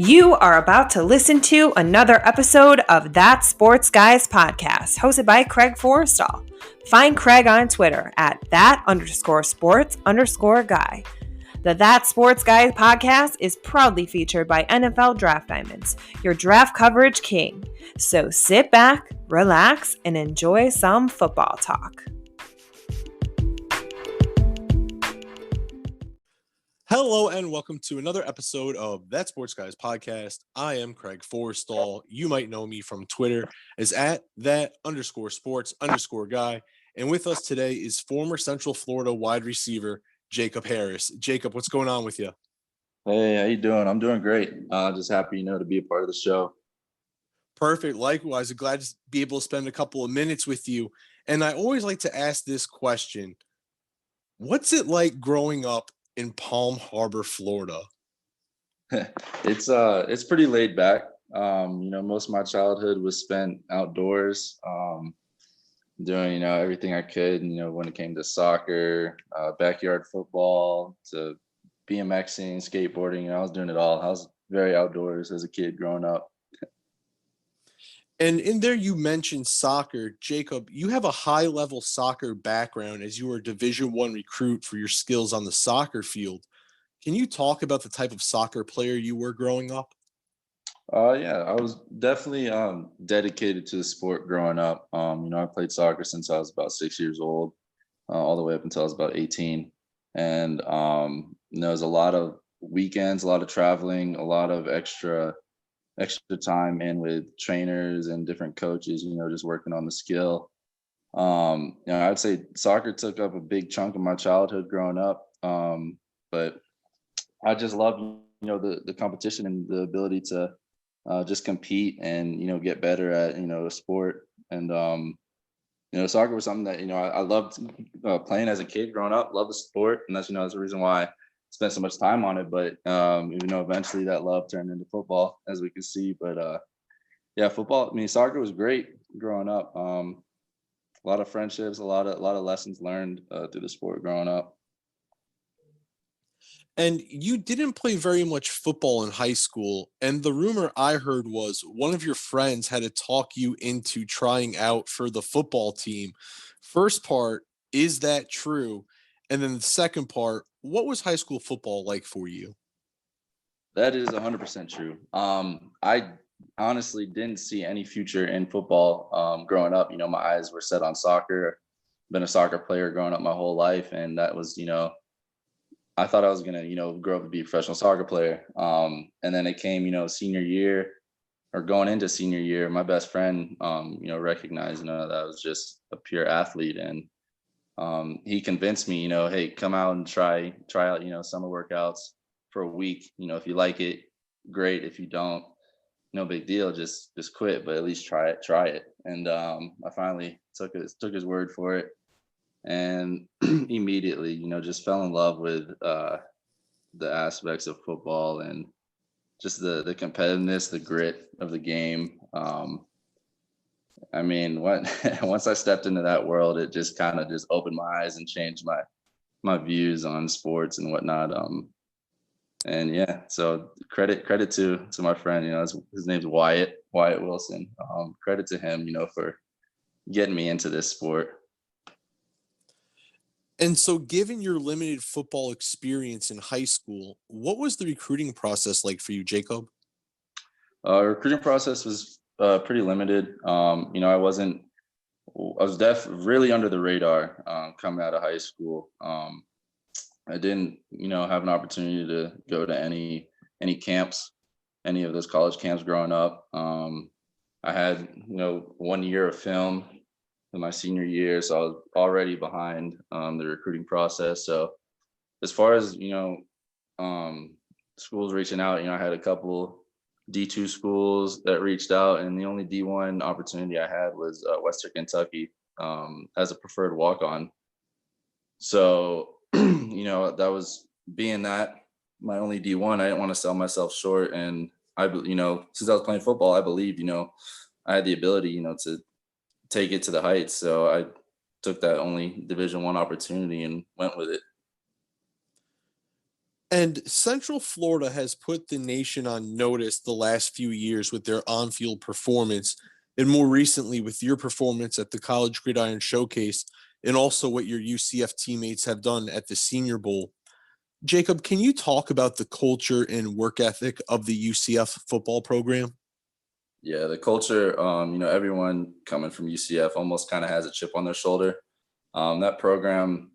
You are about to listen to another episode of That Sports Guys podcast, hosted by Craig Forrestall. Find Craig on Twitter at that_sports_guy. The That Sports Guys podcast is proudly featured by NFL Draft Diamonds, your draft coverage king. So sit back, relax, and enjoy some football talk. Hello and welcome to another episode of That Sports Guys podcast. I am Craig Forrestall. You might know me from Twitter as at that_sports_guy. And with us today is former Central Florida wide receiver Jacob Harris. Jacob, what's going on with you? Hey, how you doing? I'm doing great. Just happy, to be a part of the show. Perfect. Likewise, I'm glad to be able to spend a couple of minutes with you. And I always like to ask this question. What's it like growing up in Palm Harbor, Florida? It's pretty laid back. Most of my childhood was spent outdoors, doing, everything I could, when it came to soccer, backyard football, to BMXing, skateboarding, I was doing it all. I was very outdoors as a kid growing up. And in there, you mentioned soccer. Jacob, you have a high-level soccer background as you were a Division I recruit for your skills on the soccer field. Can you talk about the type of soccer player you were growing up? Yeah, I was definitely dedicated to the sport growing up. I played soccer since I was about 6 years old, all the way up until I was about 18. And there was a lot of weekends, a lot of traveling, a lot of extra time in with trainers and different coaches, just working on the skill. I'd say soccer took up a big chunk of my childhood growing up. But I just loved, the competition and the ability to just compete and, get better at, a sport. And, soccer was something that, I loved playing as a kid growing up, loved the sport. And that's, that's the reason why I spent so much time on it. But, eventually that love turned into football, as we can see. But, football, soccer was great growing up. A lot of friendships, a lot of lessons learned through the sport growing up. And you didn't play very much football in high school. And the rumor I heard was one of your friends had to talk you into trying out for the football team. First part, is that true? And then the second part, what was high school football like for you? That is 100% true. I honestly didn't see any future in football growing up. My eyes were set on soccer. Been a soccer player growing up my whole life. And that was, I thought I was going to, grow up to be a professional soccer player. And then it came, senior year or going into senior year, my best friend, recognized, that I was just a pure athlete. And he convinced me, hey, come out and try out, summer workouts for a week. If you like it, great. If you don't, no big deal. Just quit, but at least try it. And I finally took his word for it. And immediately, just fell in love with the aspects of football and just the competitiveness, the grit of the game. Once I stepped into that world, it just kind of just opened my eyes and changed my views on sports and whatnot. So credit to my friend, his name's Wyatt Wilson. Credit to him, for getting me into this sport. And so given your limited football experience in high school, what was the recruiting process like for you, Jacob? Recruiting process was pretty limited. I was really under the radar coming out of high school. I didn't, have an opportunity to go to any camps, any of those college camps growing up. I had, 1 year of film in my senior year, so I was already behind the recruiting process. So as far as, schools reaching out, I had a couple D2 schools that reached out, and the only D1 opportunity I had was Western Kentucky as a preferred walk-on. So, that was being that my only D1, I didn't want to sell myself short. And since I was playing football, I believe, I had the ability, to take it to the heights. So I took that only Division I opportunity and went with it. And Central Florida has put the nation on notice the last few years with their on field performance, and more recently with your performance at the College Gridiron Showcase, and also what your UCF teammates have done at the Senior Bowl. Jacob, can you talk about the culture and work ethic of the UCF football program? Yeah, the culture, everyone coming from UCF almost kind of has a chip on their shoulder. That program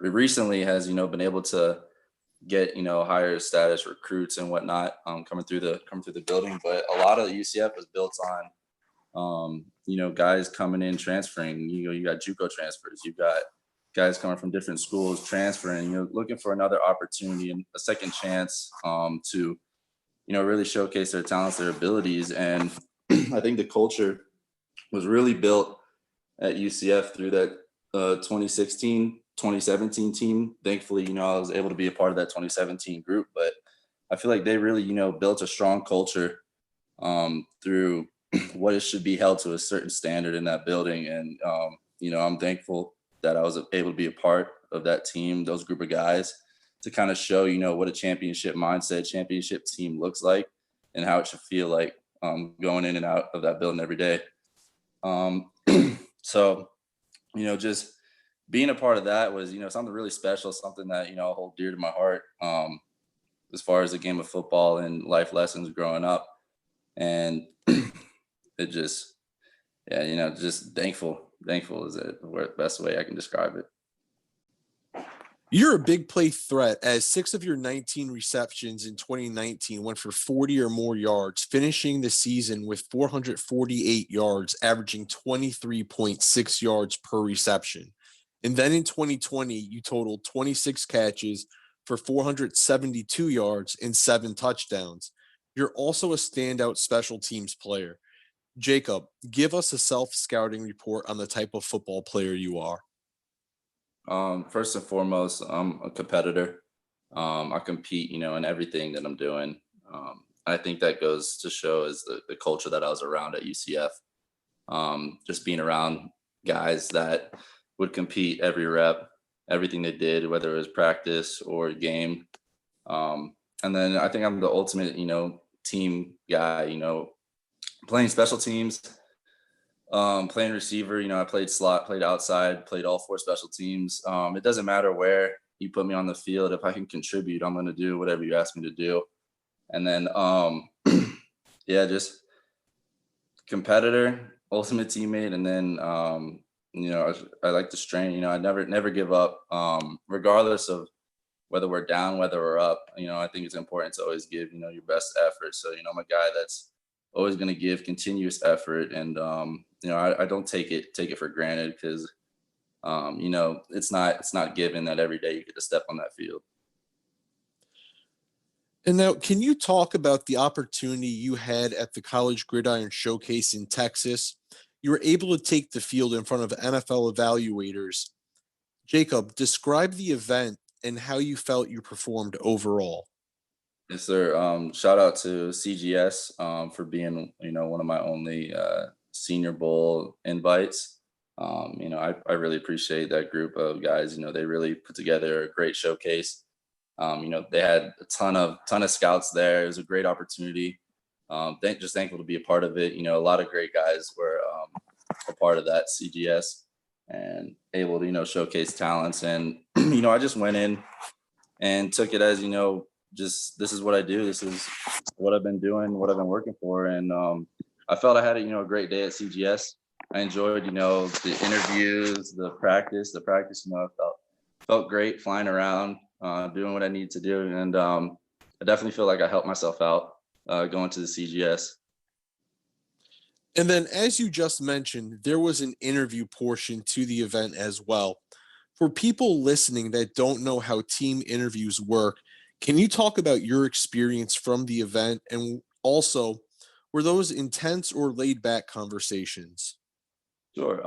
recently has, been able to get, higher status recruits and whatnot coming through the building. But a lot of UCF is built on, guys coming in transferring. You got JUCO transfers, you got guys coming from different schools transferring, looking for another opportunity and a second chance to really showcase their talents, their abilities. And I think the culture was really built at UCF through that 2016, 2017 team. Thankfully, I was able to be a part of that 2017 group, but I feel like they really, built a strong culture through what it should be held to a certain standard in that building. And, I'm thankful that I was able to be a part of that team, those group of guys, to kind of show, what a championship mindset, championship team looks like and how it should feel like going in and out of that building every day. Um, so, just being a part of that was, something really special, something that, I hold dear to my heart as far as the game of football and life lessons growing up. And it just, yeah, just thankful is the best way I can describe it. You're a big play threat as 6 of your 19 receptions in 2019 went for 40 or more yards, finishing the season with 448 yards, averaging 23.6 yards per reception. And then in 2020, you totaled 26 catches for 472 yards and 7 touchdowns. You're also a standout special teams player. Jacob, give us a self-scouting report on the type of football player you are. First and foremost, I'm a competitor. I compete, in everything that I'm doing. I think that goes to show is the culture that I was around at UCF. Just being around guys that would compete every rep, everything they did, whether it was practice or game. And then I think I'm the ultimate, team guy, playing special teams. Playing receiver, I played slot, played outside, played all 4 special teams. It doesn't matter where you put me on the field. If I can contribute, I'm going to do whatever you ask me to do. And then, yeah, just competitor, ultimate teammate. And then, I like to strain, I never give up, regardless of whether we're down, whether we're up. I think it's important to always give, your best effort. So, I'm a guy that's always going to give continuous effort. And, I don't take it for granted because, it's not given that every day you get to step on that field. And now, can you talk about the opportunity you had at the College Gridiron Showcase in Texas? You were able to take the field in front of NFL evaluators. Jacob, describe the event and how you felt you performed overall. Yes, sir. Shout out to CGS for being, one of my only Senior Bowl invites. I really appreciate that group of guys. They really put together a great showcase. They had a ton of scouts there. It was a great opportunity. Just thankful to be a part of it. A lot of great guys were a part of that CGS and able to, showcase talents. And, I just went in and took it as, just this is what I do. This is what I've been doing, what I've been working for. And I felt I had a great day at CGS. I enjoyed, the interviews, the practice, I felt great flying around, doing what I need to do. And I definitely feel like I helped myself out going to the CGS. And then, as you just mentioned, there was an interview portion to the event as well. For people listening that don't know how team interviews work, can you talk about your experience from the event? And also, were those intense or laid back conversations? Sure.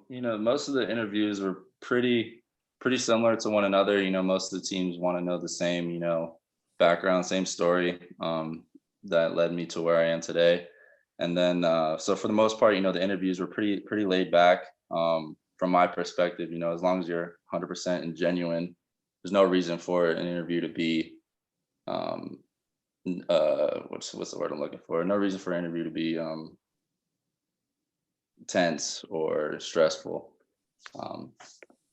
Most of the interviews were pretty similar to one another. Most of the teams want to know the same, background, same story that led me to where I am today. And then, so for the most part, the interviews were pretty laid back. From my perspective, as long as you're 100% and genuine, there's no reason for an interview to be what's the word I'm looking for? No reason for an interview to be tense or stressful. Um,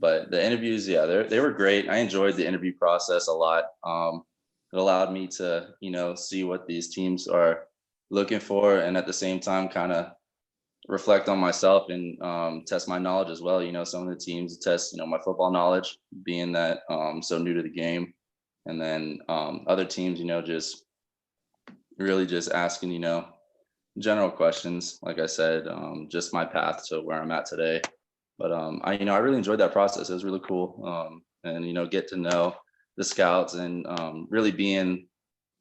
but the interviews, yeah, they were great. I enjoyed the interview process a lot. It allowed me to, see what these teams are looking for, and at the same time, kind of reflect on myself and test my knowledge as well. Some of the teams test, my football knowledge, being that so new to the game, and then other teams, just really just asking, general questions. Like I said, just my path to where I'm at today. But I really enjoyed that process. It was really cool, and get to know the scouts and really being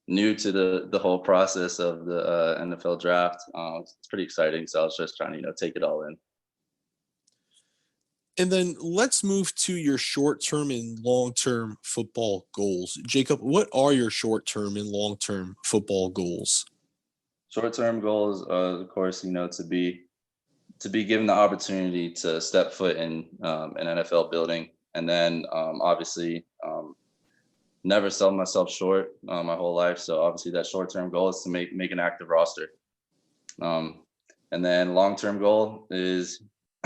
new to the whole process of the NFL draft. It's pretty exciting. So I was just trying to take it all in. And then let's move to your short-term and long-term football goals. Jacob, what are your short-term and long-term football goals? Short-term goals, of course, to be given the opportunity to step foot in an NFL building, and then obviously never sell myself short my whole life. So obviously that short-term goal is to make an active roster. And then long-term goal is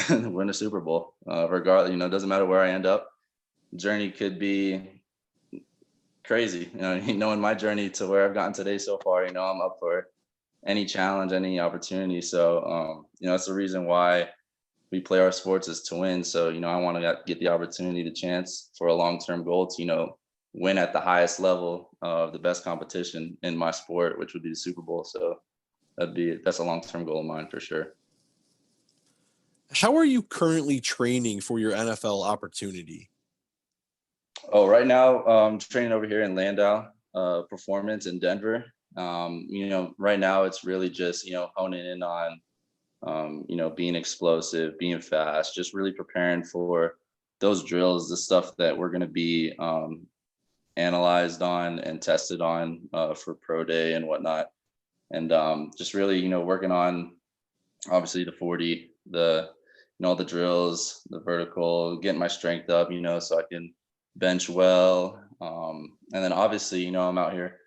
win a Super Bowl. Regardless, it doesn't matter where I end up. Journey could be crazy. Knowing my journey to where I've gotten today so far, I'm up for any challenge, any opportunity. So, that's the reason why we play our sports, is to win. So, I want to get the opportunity, the chance for a long-term goal to, win at the highest level of the best competition in my sport, which would be the Super Bowl. So that's a long-term goal of mine for sure. How are you currently training for your NFL opportunity? Oh, right now I'm training over here in Landau Performance in Denver. Right now it's really just, honing in on, being explosive, being fast, just really preparing for those drills, the stuff that we're going to be analyzed on and tested on for pro day and whatnot. And just really, working on obviously the 40, all the drills, the vertical, getting my strength up, so I can bench well. And then obviously, I'm out here,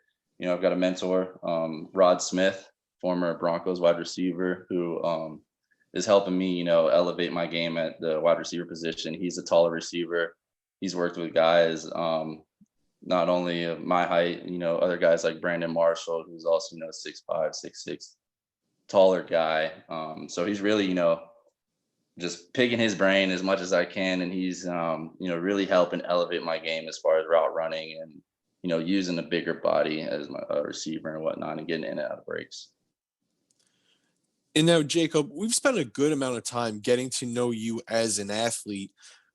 I've got a mentor, Rod Smith, former Broncos wide receiver, who is helping me, elevate my game at the wide receiver position. He's a taller receiver. He's worked with guys, not only of my height, other guys like Brandon Marshall, who's also, 6'5", 6'6", taller guy. So he's really, just picking his brain as much as I can. And he's, really helping elevate my game as far as route running and, using a bigger body as my receiver and whatnot, and getting in and out of breaks. And now, Jacob, we've spent a good amount of time getting to know you as an athlete,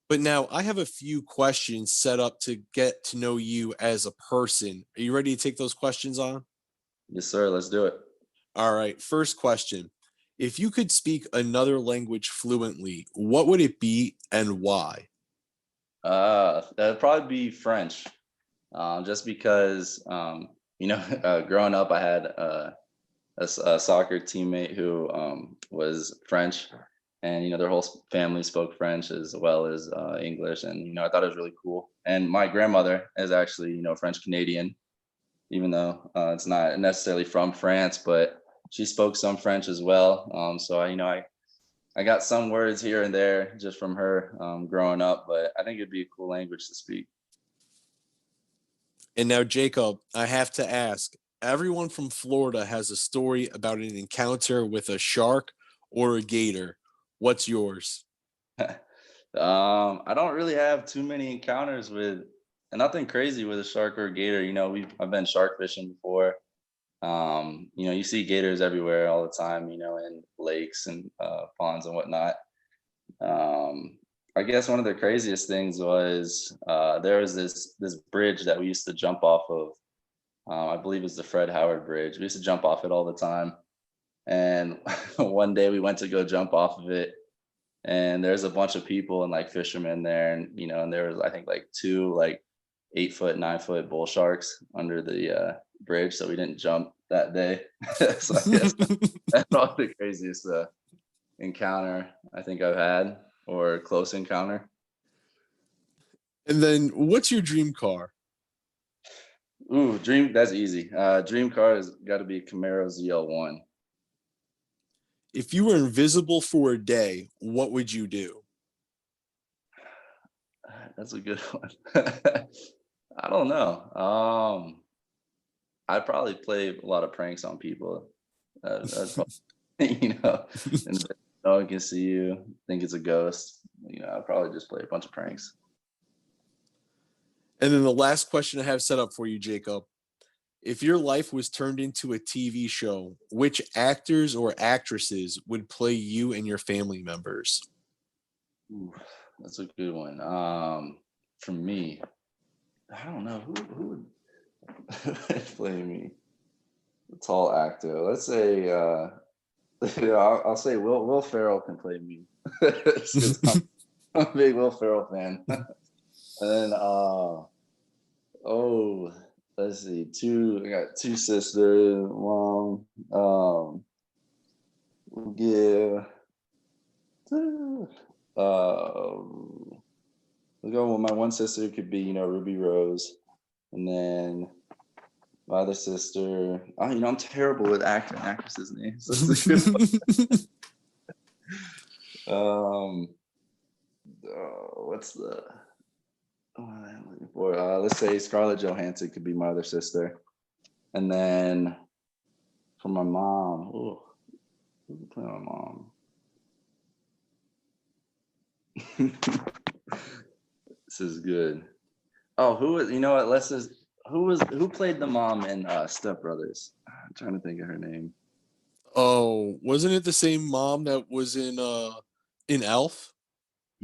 but now I have a few questions set up to get to know you as a person. Are you ready to take those questions on? Yes, sir. Let's do it. All right. First question. If you could speak another language fluently, what would it be and why? That'd probably be French. Just because, growing up, I had a soccer teammate who was French, and their whole family spoke French as well as English, and I thought it was really cool. And my grandmother is actually French Canadian, even though it's not necessarily from France, but she spoke some French as well. So I got some words here and there just from her growing up, but I think it'd be a cool language to speak. And now, Jacob, I have to ask, everyone from Florida has a story about an encounter with a shark or a gator. What's yours? I don't really have too many encounters with, and nothing crazy with a shark or a gator. I've been shark fishing before. You see gators everywhere all the time, in lakes and ponds and whatnot. I guess one of the craziest things was there was this bridge that we used to jump off of. I believe it's the Fred Howard Bridge. We used to jump off it all the time. And one day we went to go jump off of it, and there's a bunch of people and like fishermen there, and and there was, I think, like two 8-foot, 9-foot bull sharks under the bridge, so we didn't jump that day. So I guess that's probably the craziest encounter I think I've had, or close encounter. And then, what's your dream car? Ooh, that's easy. Dream car has got to be a Camaro ZL1. If you were invisible for a day, what would you do? That's a good one. I don't know. I'd probably play a lot of pranks on people. That's probably, and no one can see you, think it's a ghost. I'd probably just play a bunch of pranks. And then the last question I have set up for you, Jacob. If your life was turned into a TV show, which actors or actresses would play you and your family members? Ooh, that's a good one. For me, I don't know who would play me. A tall actor. Let's say I'll say Will Ferrell can play me. I'm a big Will Ferrell fan. And then let's see, I got two sisters, mom. Yeah. We'll go with my one sister could be, Ruby Rose. And then my other sister, I'm terrible with actor and actresses' names. That's a good one. What's the what am I looking for? Let's say Scarlett Johansson could be my other sister. And then for my mom, who could play my mom? This is good. Oh, who was? You know what? Who played the mom in Step Brothers? I'm trying to think of her name. Oh, wasn't it the same mom that was in Elf?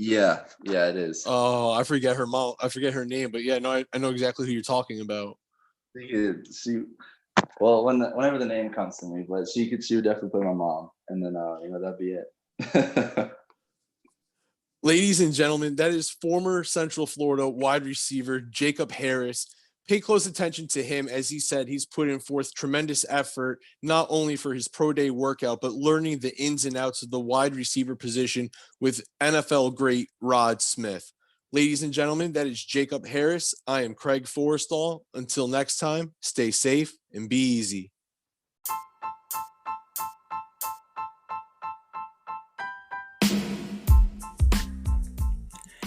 Yeah, it is. Oh, I forget her mom. I forget her name, but yeah, no, I know exactly who you're talking about. Whenever the name comes to me, but she would definitely play my mom, and then that'd be it. Ladies and gentlemen, that is former Central Florida wide receiver Jacob Harris. Pay close attention to him. As he said, he's put in forth tremendous effort, not only for his pro day workout, but learning the ins and outs of the wide receiver position with NFL great Rod Smith. Ladies and gentlemen, that is Jacob Harris. I am Craig Forrestall. Until next time, stay safe and be easy.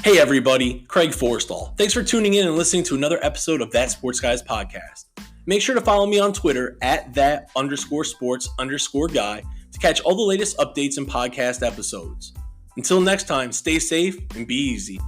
Hey everybody, Craig Forrestall. Thanks for tuning in and listening to another episode of That Sports Guys podcast. Make sure to follow me on Twitter at @that_sports_guy to catch all the latest updates and podcast episodes. Until next time, stay safe and be easy.